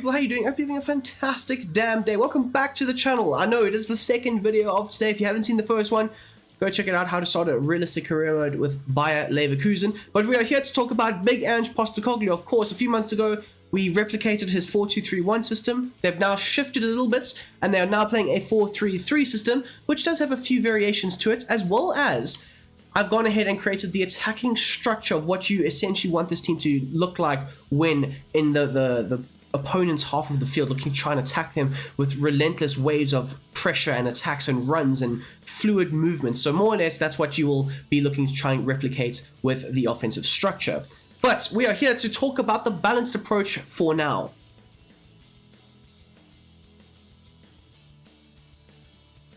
people, how you doing? I hope you're having a fantastic damn day. Welcome back to the channel. I know it is the second video of today. If you haven't seen the first one, go check it out, how to start a realistic career mode with Bayer Leverkusen. But we are here to talk about big Ange Postecoglou. Of course, a few months ago, we replicated his 4-2-3-1 system. They've now shifted a little bit, and they are now playing a 4-3-3 system, which does have a few variations to it, as well as I've gone ahead and created the attacking structure of what you essentially want this team to look like when in the opponent's half of the field, looking to try and attack them with relentless waves of pressure and attacks and runs and fluid movements. So more or less, that's what you will be looking to try and replicate with the offensive structure. But we are here to talk about the balanced approach for now.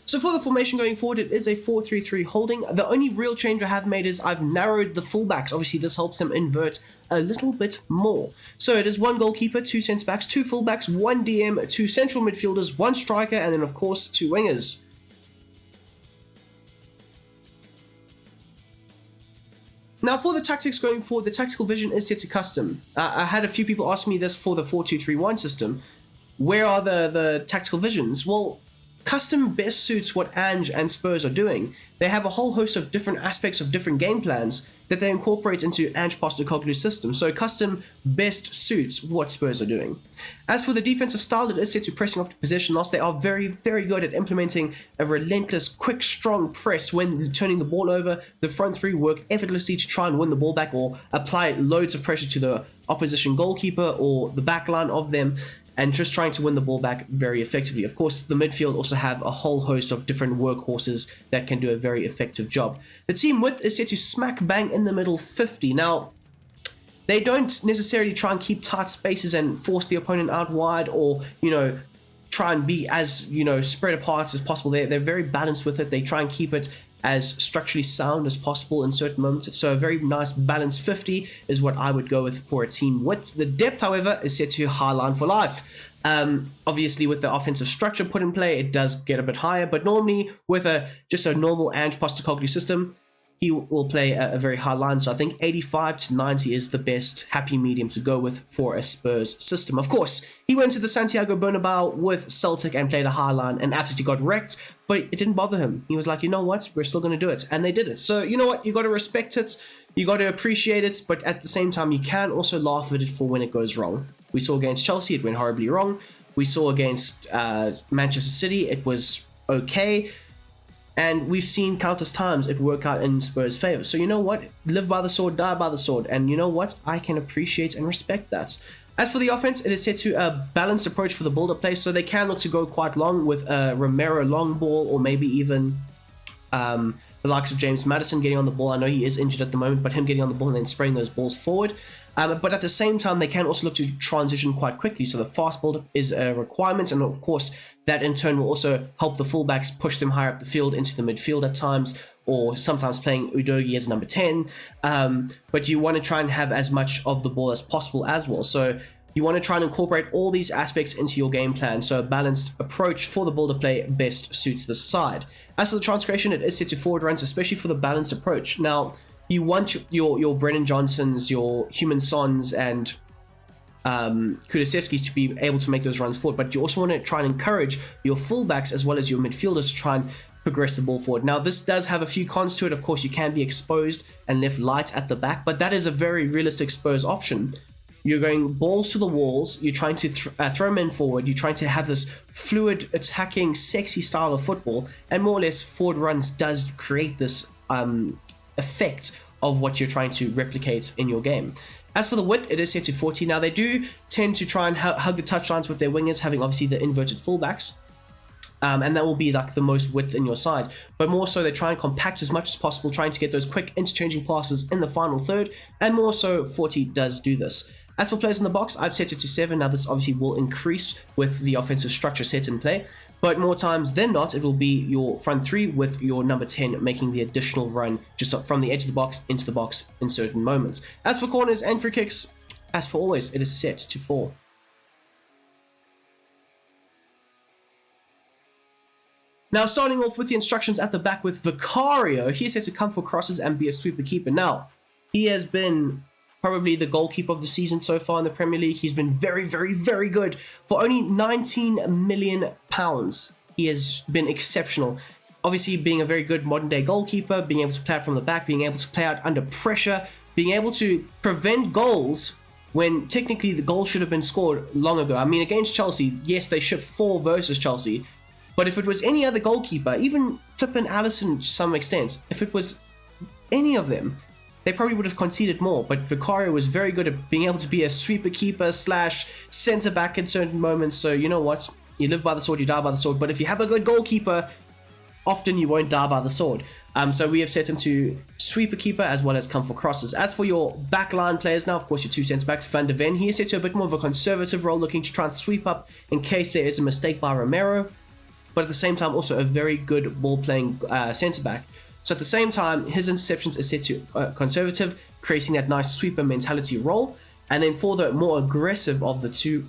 So for the formation going forward, it is a 4-3-3 holding. The only real change I have made is I've narrowed the fullbacks. Obviously, this helps them invert a little bit more. So it is one goalkeeper, two centre-backs, two fullbacks, one DM, two central midfielders, one striker, and then, of course, two wingers. Now, for the tactics going forward, the tactical vision is set to custom. I had a few people ask me this for the 4-2-3-1 system. Where are the tactical visions? Well, custom best suits what Ange and Spurs are doing. They have a whole host of different aspects of different game plans that they incorporate into Ange Postecoglou's system. So custom best suits what Spurs are doing. As for the defensive style, it is set to pressing off to possession loss. They are very, very good at implementing a relentless, quick, strong press when turning the ball over. The front three work effortlessly to try and win the ball back or apply loads of pressure to the opposition goalkeeper or the back line of them, and just trying to win the ball back very effectively. Of course, the midfield also have a whole host of different workhorses that can do a very effective job. The team width is set to smack bang in the middle 50. Now, they don't necessarily try and keep tight spaces and force the opponent out wide or, try and be as, spread apart as possible. They're very balanced with it. They try and keep it as structurally sound as possible in certain moments. So a very nice balanced 50 is what I would go with for a team width. The depth, however, is set to high line for life. Obviously, with the offensive structure put in play, it does get a bit higher, but normally with just a normal Ange Postecoglou system, he will play a very high line. So I think 85 to 90 is the best happy medium to go with for a Spurs system. Of course, he went to the Santiago Bernabeu with Celtic and played a high line and absolutely got wrecked, but it didn't bother him. He was like, you know what, we're still going to do it. And they did it. So you know what, you got to respect it, you got to appreciate it, but at the same time, you can also laugh at it for when it goes wrong. We saw against Chelsea, it went horribly wrong. We saw against Manchester City, it was okay. And we've seen countless times it work out in Spurs' favor. So you know what? Live by the sword, die by the sword. And you know what? I can appreciate and respect that. As for the offense, it is set to a balanced approach for the build-up play. So they can look to go quite long with a Romero long ball, or maybe even the likes of James Maddison getting on the ball. I know he is injured at the moment, but him getting on the ball and then spraying those balls forward. But at the same time, they can also look to transition quite quickly. So the fast build-up is a requirement. And of course, that in turn will also help the fullbacks push them higher up the field into the midfield at times, or sometimes playing Udogie as number 10. But you want to try and have as much of the ball as possible as well. So you want to try and incorporate all these aspects into your game plan. So a balanced approach for the build-up play best suits the side. As for the transgression, it is set to forward runs, especially for the balanced approach. Now, you want your Brennan Johnsons, your Human Sons, and Kulusevskis to be able to make those runs forward, but you also want to try and encourage your fullbacks as well as your midfielders to try and progress the ball forward. Now, this does have a few cons to it. Of course, you can be exposed and left light at the back, but that is a very realistic Spurs option. You're going balls to the walls, you're trying to throw men forward, you're trying to have this fluid, attacking, sexy style of football, and more or less forward runs does create this effect of what you're trying to replicate in your game. As for the width, it is set to 40. Now, they do tend to try and hug the touchlines with their wingers, having obviously the inverted fullbacks. And that will be like the most width in your side. But more so, they try and compact as much as possible, trying to get those quick interchanging passes in the final third. And more so, 40 does do this. As for players in the box, I've set it to 7. Now, this obviously will increase with the offensive structure set in play. But more times than not, it will be your front three with your number 10 making the additional run just from the edge of the box into the box in certain moments. As for corners and free kicks, as for always, it is set to 4. Now, starting off with the instructions at the back with Vicario, he's set to come for crosses and be a sweeper keeper. Now, he has been probably the goalkeeper of the season so far in the Premier League. He's been very, very, very good. For only £19 million, he has been exceptional. Obviously, being a very good modern-day goalkeeper, being able to play out from the back, being able to play out under pressure, being able to prevent goals when technically the goal should have been scored long ago. I mean, against Chelsea, yes, they shipped 4 versus Chelsea, but if it was any other goalkeeper, even flippin' Alisson to some extent, if it was any of them, they probably would have conceded more. But Vicario was very good at being able to be a sweeper keeper slash centre back in certain moments. So you know what? You live by the sword, you die by the sword. But if you have a good goalkeeper, often you won't die by the sword. So we have set him to sweeper keeper as well as come for crosses. As for your backline players now, of course, your 2 centre backs, Van de Ven, he is set to a bit more of a conservative role, looking to try and sweep up in case there is a mistake by Romero. But at the same time, also a very good ball-playing centre back. So at the same time, his interceptions is set to conservative, creating that nice sweeper mentality role. And then for the more aggressive of the 2,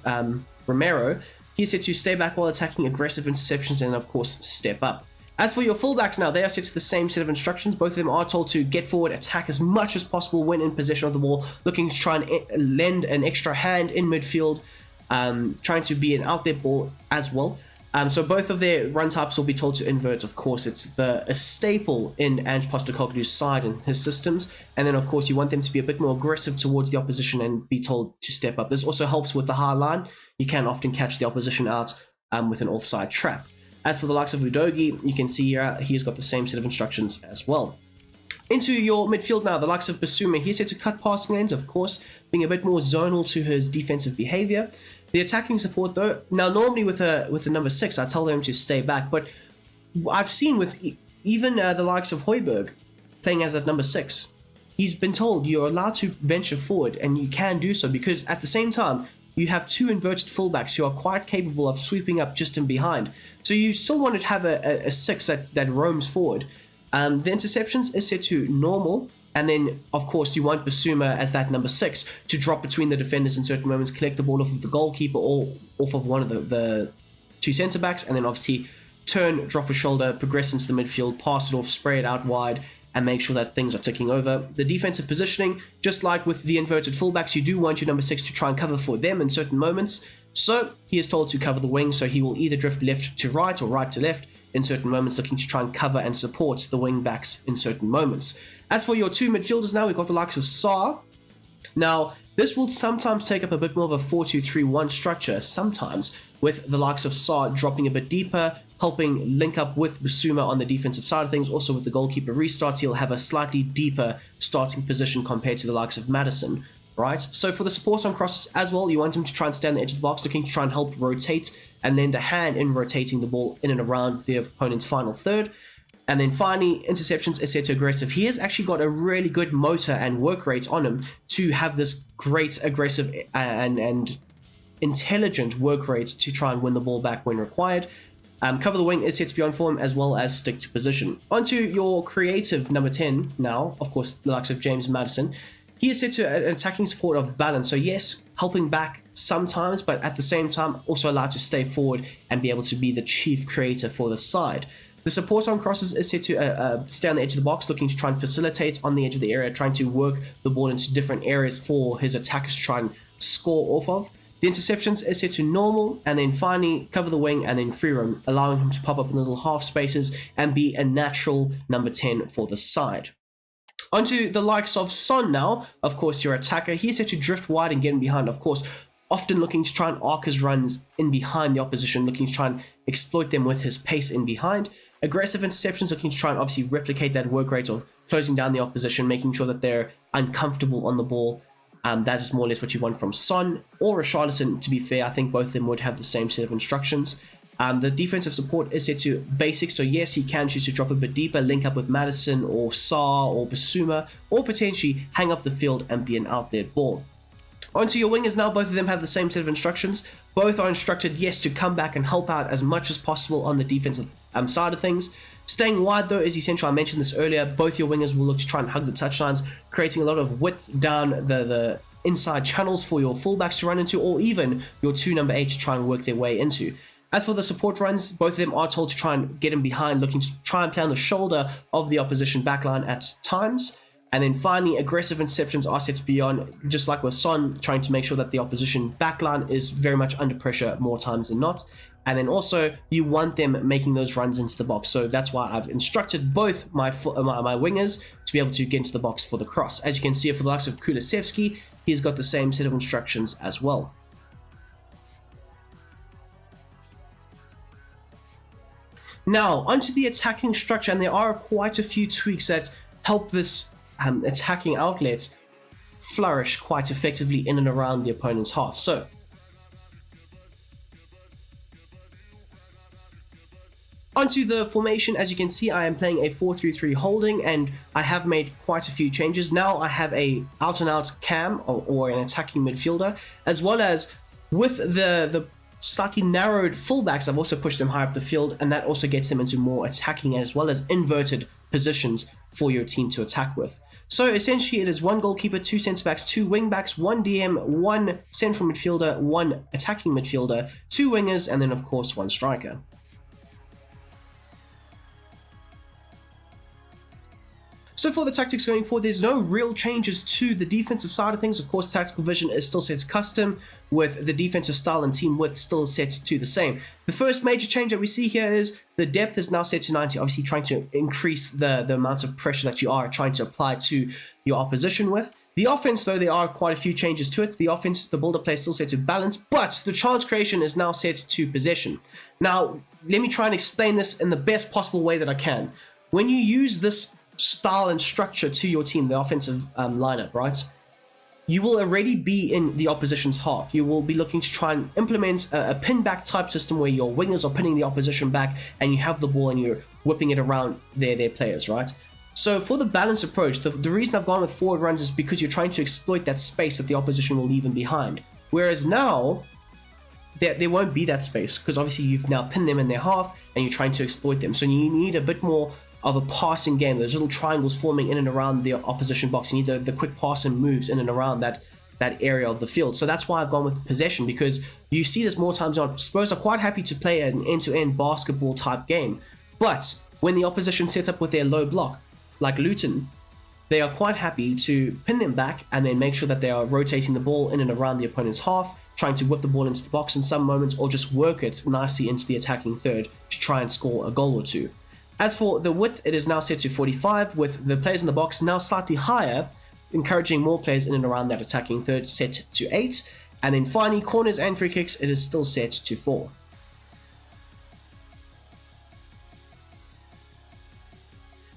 Romero, he's set to stay back while attacking, aggressive interceptions, and of course step up. As for your fullbacks now, they are set to the same set of instructions. Both of them are told to get forward, attack as much as possible when in possession of the ball, looking to try and lend an extra hand in midfield, trying to be an outlet ball as well. So both of their run types will be told to invert. Of course, it's a staple in Ange Postecoglu's side and his systems. And then, of course, you want them to be a bit more aggressive towards the opposition and be told to step up. This also helps with the high line. You can often catch the opposition out with an offside trap. As for the likes of Udogie, you can see here he's got the same set of instructions as well. Into your midfield now, the likes of Basuma, he's set to cut passing lanes, of course, being a bit more zonal to his defensive behavior. The attacking support though, now normally with the number 6, I tell them to stay back, but I've seen with even the likes of Højbjerg playing as at number 6, he's been told you're allowed to venture forward, and you can do so because at the same time, you have 2 inverted fullbacks who are quite capable of sweeping up just in behind. So you still want to have a 6 that roams forward. The interceptions is set to normal. And then, of course, you want Basuma as that number 6 to drop between the defenders in certain moments, collect the ball off of the goalkeeper or off of one of the 2 centre-backs, and then obviously turn, drop a shoulder, progress into the midfield, pass it off, spray it out wide, and make sure that things are ticking over. The defensive positioning, just like with the inverted fullbacks, you do want your number 6 to try and cover for them in certain moments. So he is told to cover the wing, so he will either drift left to right or right to left in certain moments, looking to try and cover and support the wing backs in certain moments. As for your 2 midfielders now, we've got the likes of Sarr. Now, this will sometimes take up a bit more of a 4-2-3-1 structure, sometimes, with the likes of Sarr dropping a bit deeper, helping link up with Basuma on the defensive side of things. Also with the goalkeeper restarts, he'll have a slightly deeper starting position compared to the likes of Maddison, right? So for the support on crosses as well, you want him to try and stay on the edge of the box, looking to try and help rotate and lend a hand in rotating the ball in and around the opponent's final third. And then finally, interceptions is set to aggressive. He has actually got a really good motor and work rate on him to have this great aggressive and intelligent work rate to try and win the ball back when required. Cover the wing is set to be on form as well as stick to position. Onto your creative number 10 now, of course, the likes of James Maddison. He is set to an attacking support of balance. So yes, helping back sometimes, but at the same time, also allowed to stay forward and be able to be the chief creator for the side. The support on crosses is set to stay on the edge of the box, looking to try and facilitate on the edge of the area, trying to work the ball into different areas for his attackers to try and score off of. The interceptions is set to normal, and then finally cover the wing and then free roam, allowing him to pop up in little half spaces and be a natural number 10 for the side. Onto the likes of Son now, of course your attacker. He's set to drift wide and get in behind, of course, often looking to try and arc his runs in behind the opposition, looking to try and exploit them with his pace in behind. Aggressive interceptions, looking to try and obviously replicate that work rate of closing down the opposition, making sure that they're uncomfortable on the ball. That is more or less what you want from Son or Richarlison. To be fair, I think both of them would have the same set of instructions. The defensive support is set to basic, so yes, he can choose to drop a bit deeper, link up with Maddison or Sarr or Basuma, or potentially hang up the field and be an outlet ball. Onto your wingers now, both of them have the same set of instructions. Both are instructed, yes, to come back and help out as much as possible on the defensive side of things. Staying wide, though, is essential. I mentioned this earlier. Both your wingers will look to try and hug the touchlines, creating a lot of width down the inside channels for your fullbacks to run into, or even your 2 number 8 to try and work their way into. As for the support runs, both of them are told to try and get in behind, looking to try and play on the shoulder of the opposition backline at times. And then finally, aggressive interceptions are set to be on, just like with Son, trying to make sure that the opposition backline is very much under pressure more times than not. And then also, you want them making those runs into the box. So that's why I've instructed both my wingers to be able to get into the box for the cross. As you can see, for the likes of Kulusevski, he's got the same set of instructions as well. Now, onto the attacking structure, and there are quite a few tweaks that help this attacking outlet flourish quite effectively in and around the opponent's half. So, onto the formation. As you can see, I am playing a 4-3-3 holding, and I have made quite a few changes. Now I have a out-and-out cam or an attacking midfielder, as well as with the slightly narrowed fullbacks, I've also pushed them higher up the field, and that also gets them into more attacking as well as inverted positions for your team to attack with. So essentially, it is one goalkeeper, two centre-backs, two wing-backs, one DM, one central midfielder, one attacking midfielder, two wingers, and then of course one striker. So for the tactics going forward, there's no real changes to the defensive side of things. Of course, tactical vision is still set to custom, with the defensive style and team width still set to the same. The first major change that we see here is the depth is now set to 90, obviously trying to increase the amount of pressure that you are trying to apply to your opposition with. The offense, though, there are quite a few changes to it. The offense, the builder play is still set to balance, but the chance creation is now set to possession. Now, let me try and explain this in the best possible way that I can. When you use this style and structure to your team, the offensive lineup, right? You will already be in the opposition's half. You will be looking to try and implement a pin back type system where your wingers are pinning the opposition back and you have the ball and you're whipping it around their players, right? So for the balanced approach, the reason I've gone with forward runs is because you're trying to exploit that space that the opposition will leave in behind. Whereas now, there won't be that space because obviously you've now pinned them in their half and you're trying to exploit them. So you need a bit more of a passing game. There's little triangles forming in and around the opposition box. You need the quick passing moves in and around that area of the field. So that's why I've gone with possession, because you see this more times on. Spurs are quite happy to play an end-to-end basketball type game, but when the opposition sets up with their low block, like Luton, they are quite happy to pin them back and then make sure that they are rotating the ball in and around the opponent's half, trying to whip the ball into the box in some moments, or just work it nicely into the attacking third to try and score a goal or two. As for the width, it is now set to 45, with the players in the box now slightly higher, encouraging more players in and around that attacking third, set to 8. And then finally, corners and free kicks, it is still set to 4.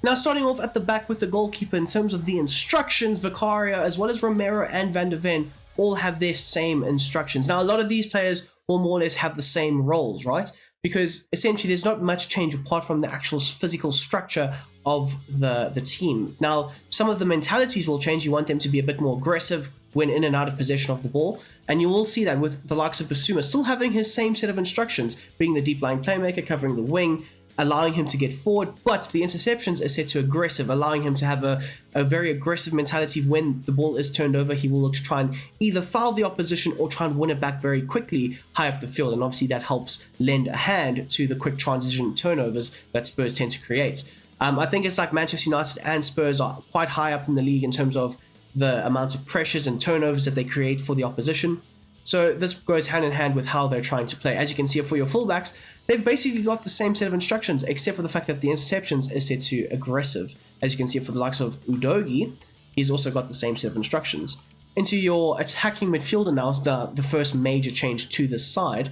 Now, starting off at the back with the goalkeeper, in terms of the instructions, Vicario, as well as Romero and Van der Ven, all have their same instructions. Now, a lot of these players will more or less have the same roles, right? Because essentially there's not much change apart from the actual physical structure of the team. Now, some of the mentalities will change. You want them to be a bit more aggressive when in and out of possession of the ball. And you will see that with the likes of Basuma still having his same set of instructions, being the deep lying playmaker, covering the wing, allowing him to get forward, but the interceptions are set to aggressive, allowing him to have a very aggressive mentality. When the ball is turned over, he will look to try and either foul the opposition or try and win it back very quickly high up the field, and obviously that helps lend a hand to the quick transition turnovers that Spurs tend to create. I think it's like Manchester United and Spurs are quite high up in the league in terms of the amount of pressures and turnovers that they create for the opposition. So this goes hand in hand with how they're trying to play. As you can see for your fullbacks, they've basically got the same set of instructions, except for the fact that the interceptions is set to aggressive. As you can see for the likes of Udogie, he's also got the same set of instructions. Into your attacking midfielder now, the first major change to this side.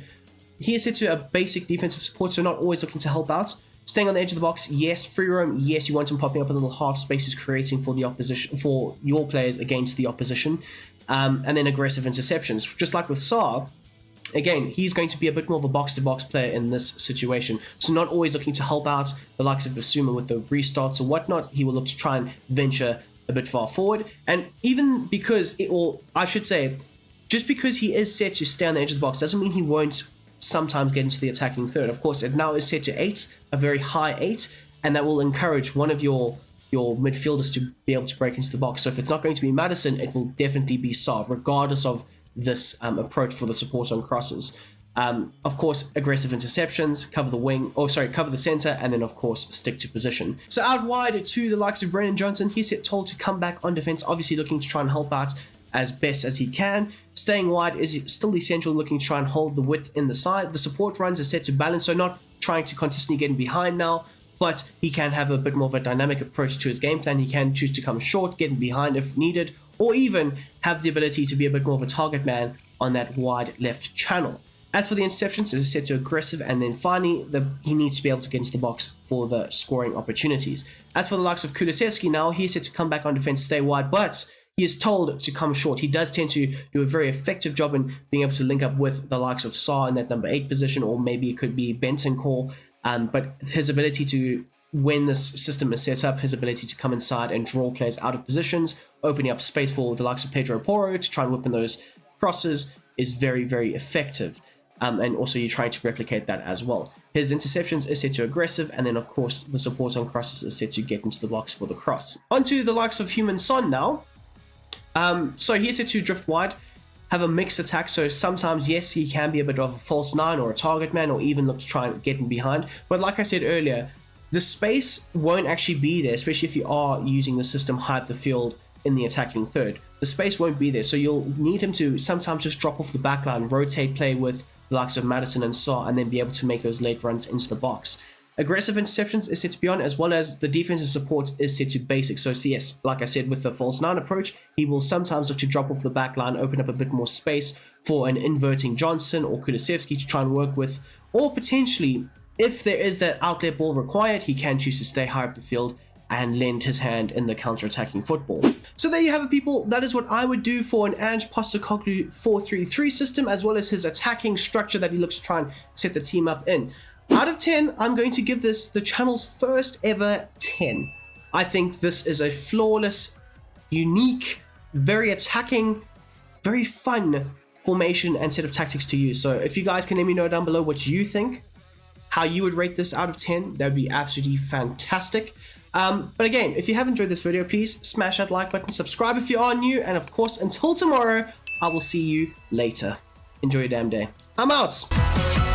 He is set to a basic defensive support, so not always looking to help out. Staying on the edge of the box, yes. Free roam, yes. You want him popping up in little half spaces, creating for the opposition, for your players against the opposition. And then aggressive interceptions. Just like with Saar, again, he's going to be a bit more of a box-to-box player in this situation. So not always looking to help out the likes of Basuma with the restarts or whatnot. He will look to try and venture a bit far forward. And even because, just because he is set to stay on the edge of the box doesn't mean he won't sometimes get into the attacking third. Of course, it now is set to 8, a very high 8, and that will encourage one of your midfielders to be able to break into the box. So if it's not going to be Maddison, it will definitely be Saar, regardless of this approach for the support on crosses. Of course, aggressive interceptions, cover the center, and then of course stick to position. So out wide to the likes of Brennan Johnson, he's told to come back on defense, obviously looking to try and help out as best as he can. Staying wide is still essential, looking to try and hold the width in the side. The support runs are set to balance, so not trying to consistently get in behind now, but he can have a bit more of a dynamic approach to his game plan. He can choose to come short, get in behind if needed, or even have the ability to be a bit more of a target man on that wide left channel. As for the interceptions, it is set to aggressive, and then finally, he needs to be able to get into the box for the scoring opportunities. As for the likes of Kulusevski now, he's set to come back on defense, stay wide, but he is told to come short. He does tend to do a very effective job in being able to link up with the likes of Saar in that number 8 position, or maybe it could be Bentancur, but his ability to, when this system is set up, his ability to come inside and draw players out of positions, opening up space for the likes of Pedro Porro to try and whip in those crosses, is very, very effective. And also you're trying to replicate that as well. His interceptions is set to aggressive, and then of course the support on crosses is set to get into the box for the cross. Onto the likes of Heung-min Son now. So he's set to drift wide, have a mixed attack, so sometimes yes, he can be a bit of a false 9 or a target man, or even look to try and get in behind. But like I said earlier, the space won't actually be there, especially if you are using the system high up the field in the attacking third. The space won't be there, so you'll need him to sometimes just drop off the back line, rotate, play with the likes of Madison and Saar, and then be able to make those late runs into the box. Aggressive interceptions is set to be on, as well as the defensive support is set to basic. So yes, like I said, with the false 9 approach, he will sometimes look to drop off the back line, open up a bit more space for an inverting Johnson or Kulusevski to try and work with, or potentially, if there is that outlet ball required, he can choose to stay high up the field and lend his hand in the counter-attacking football. So there you have it, people. That is what I would do for an Ange Postecoglou 4-3-3 system, as well as his attacking structure that he looks to try and set the team up in. Out of 10, I'm going to give this the channel's first ever 10. I think this is a flawless, unique, very attacking, very fun formation and set of tactics to use. So if you guys can let me know down below what you think, how you would rate this out of 10, that would be absolutely fantastic. But again, if you have enjoyed this video, please smash that like button, subscribe if you are new, and of course, until tomorrow, I will see you later. Enjoy your damn day. I'm out!